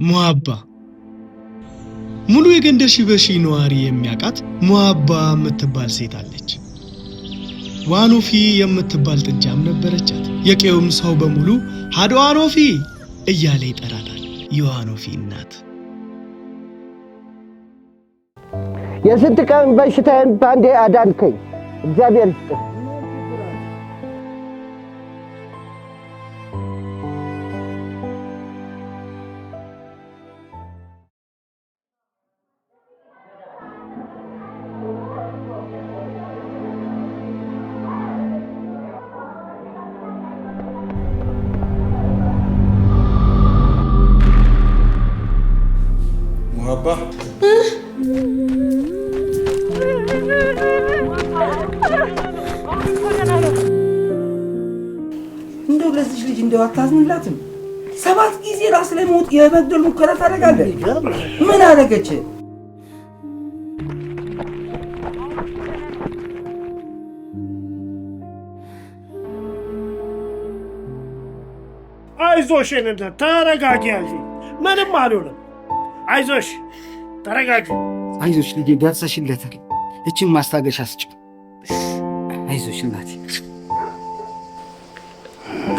ሙአባ ሙሉ የገንደር ሺበሺ ነዋሪ የሚያቃት ሙአባ የምትባል ሴት አለች። ዋኖፊ የምትባል ጥጃም ነበረቻት። የቄውም ሰው በሙሉ ሃዶ ዋኖፊ እያለ ይጠራታል። የዋኖፊ እናት የስንት ቀን በሽታዬን ባንዴ አዳንከኝ፣ እግዚአብሔር ይስጥህ። ሙአባ እንደው ለዚህ ልጅ እንደው አታዝንላትም? 7 ጊዜ ራስ ላይ ሞት የመግደል ሙከራ ታደርጋለህ። ምን አደረገች? አይዞሽ እንደ ተረጋጊ ያልሽ ምንም አልሆነም። አይዞሽ ተረጋጊ። አይዞሽ ልጄ ደርሰሽለታል። እቺን ማስታገሻ ስጭ። አይዞሽ እናቴ።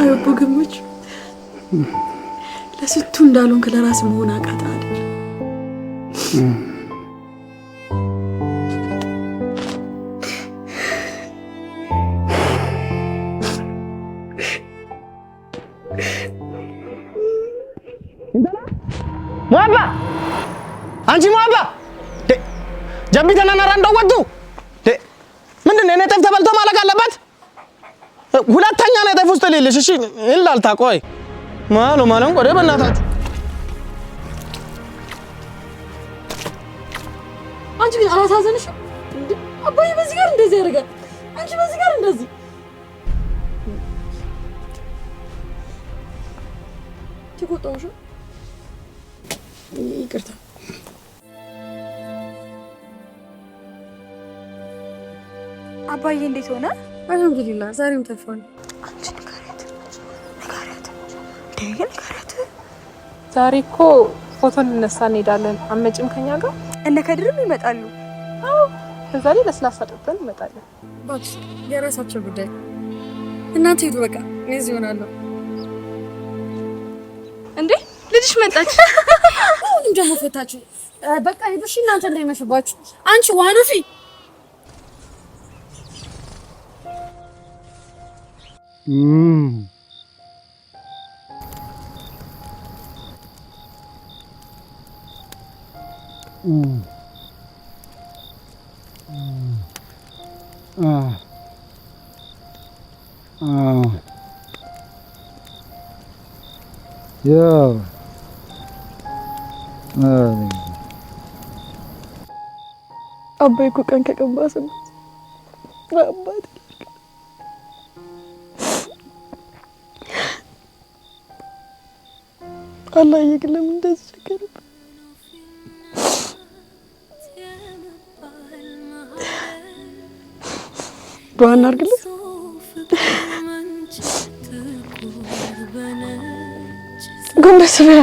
አቦ ግምች ለስቱ እንዳሉን ለራስ መሆን አቃታ አይደል? ሙአባ አንቺ ሙአባ ጀምቢተና ናራ እንደወጡ ምንድነው? እኔ ጠፍ ተበልቶ ማለቅ አለበት። ሁለተኛ ነው ጠፍ ውስጥ ሌለሽ። እሺ እንላልታ ቆይ ማለም ቆይ በእናታችሁ አንቺ ግን አላሳዘንሽም? አባዬ በዚህ ጋር እንደዚህ ያደርጋል፣ አንቺ በዚህ ጋር እንደዚህ ትቆጣውሽ። ይቅርታ አባዬ እንዴት ሆነ? አልሐምዱሊላህ ዛሬም ተፋን። አንቺ ንገሪያት ዛሬ እኮ ፎቶ ልነሳ እንሄዳለን። አመጭም ከኛ ጋር እነ ከድርም ይመጣሉ። አዎ ከዛ ላይ ለስላሳ ጠጥተን እንመጣለን። እባክሽ የራሳቸው ጉዳይ፣ እናንተ ሂዱ በቃ እዚህ ሆናለሁ። እንዴ ልጅሽ መጣች። አሁንም ደግሞ ፈታችሁ። በቃ ሂዱ እሺ፣ እናንተ እንዳይመሽባችሁ። አንቺ ዋኖፊ አባዬ እኮ ቀን ከቀባሰበት አባቴ አላህ ይግለም እንደዚህ ቸገረ። ዱዓ እናድርግለት። ጎንበስ በያ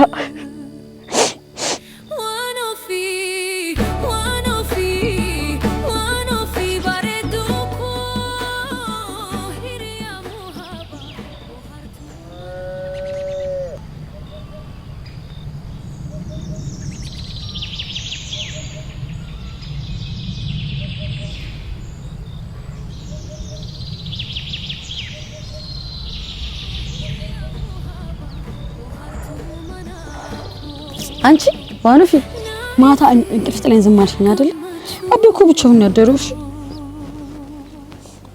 አንቺ ዋኖፊ ማታ እንቅልፍ ጥለን ዝም አልሽኝ አይደል? አቤ እኮ ብቻውን ያደረውሽ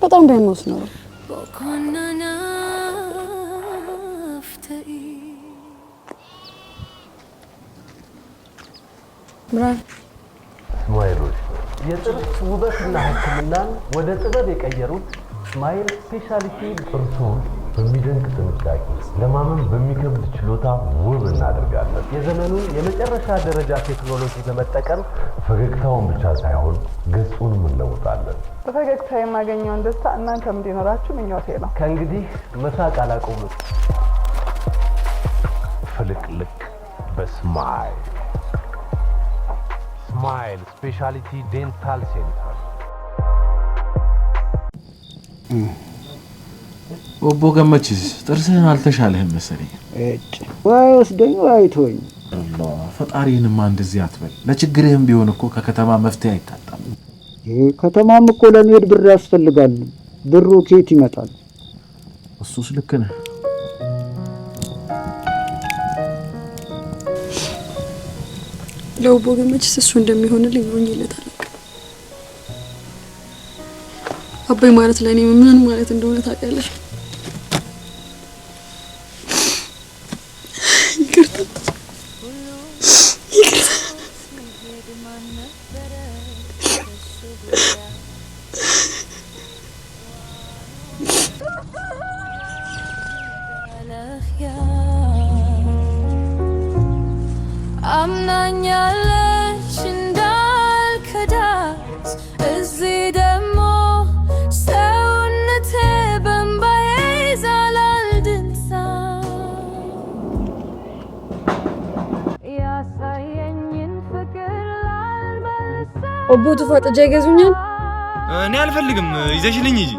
በጣም ባይሞት ነው። ብራን ስማይሎች የጥርስ ውበትና ሕክምናን ወደ ጥበብ የቀየሩት ስማይል ስፔሻሊቲ እርሶን በሚደንቅ ጥንቃቄ ለማመን በሚከብድ ችሎታ ውብ እናደርጋለን። የዘመኑን የመጨረሻ ደረጃ ቴክኖሎጂ በመጠቀም ፈገግታውን ብቻ ሳይሆን ገጹንም እንለውጣለን። በፈገግታ የማገኘውን ደስታ እናንተም እንዲኖራችሁ ምኞቴ ነው። ከእንግዲህ መሳቅ አላቆምም። ፍልቅልቅ በስማይል ስማይል ስፔሻሊቲ ዴንታል ሴንተር። ኦቦ ገመችስ ጥርስህን አልተሻለህም መሰለኝ። ወይ ወስደኝ ወይ ተወኝ። አላህ ፈጣሪንማ እንደዚህ አትበል። ለችግርህም ቢሆን እኮ ከከተማ መፍትሄ አይታጣም። ከተማም እኮ ለመሄድ ብር ያስፈልጋል። ብሩ ከየት ይመጣል? እሱስ ልክ ነህ። ለኦቦ ገመችስ እሱ እንደሚሆንልኝ ሆኜለታል። አባይ ማለት ለኔ ምን ማለት እንደሆነ ታውቂያለሽ? አምናኛለች እንዳልከዳት እዚህ ደግሞ ሰውነቴ በእምባዬ ይዛላል ድምፃ ያሳየኝን ፍቅር ላልመልሰው። ኦቦ ተፋጠጃ ይገዙኛል። እኔ አልፈልግም፣ ይዘሽልኝ እንጂ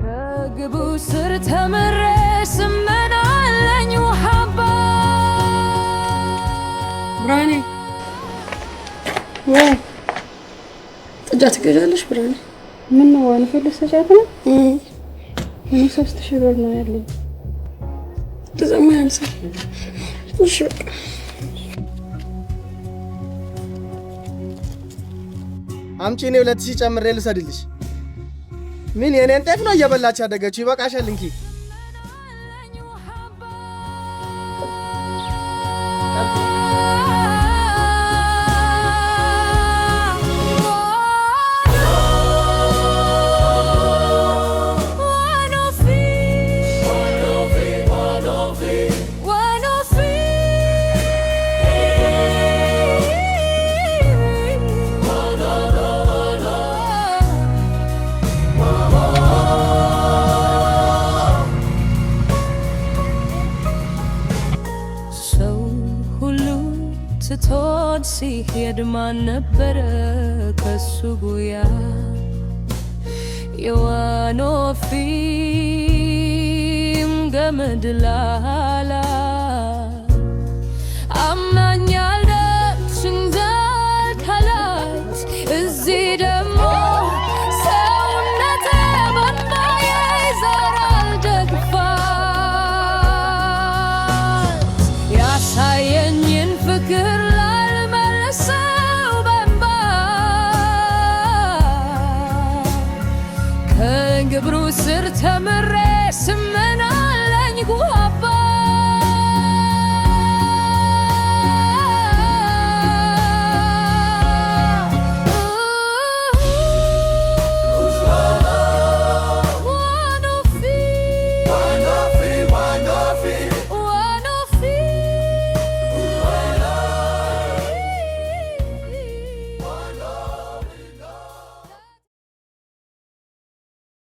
ከግቡ ስር ተምሬ ስመናለኝ ውሃባ ብራኔ ወይ ጥጃ ትገዣለሽ? ብራኔ ምን ነው ዋን ፈልስ ተጫት ነው? እኔ 3000 ብር ነው ያለኝ። ተዘማ ያንሳ። እሺ አምጪ ነው 2000 ጨምሬ ልሰድልሽ። ምን የኔን ጤፍ ነው እየበላች ያደገችው? ይበቃሻል እንኪ። ስትወድ ሲሄድ ማን ነበረ ከሱ ጉያ የዋኖፊም ገመድ ላላ አምናኛለች እንዳልከላት እዚህ ደግሞ ሰውነቴ በእምባዬ ይዞራል ደግፋት ያሳየኝን ፍቅር ላልመልሰው በእምባ ከግብሩ ስር ተምሬ ስመ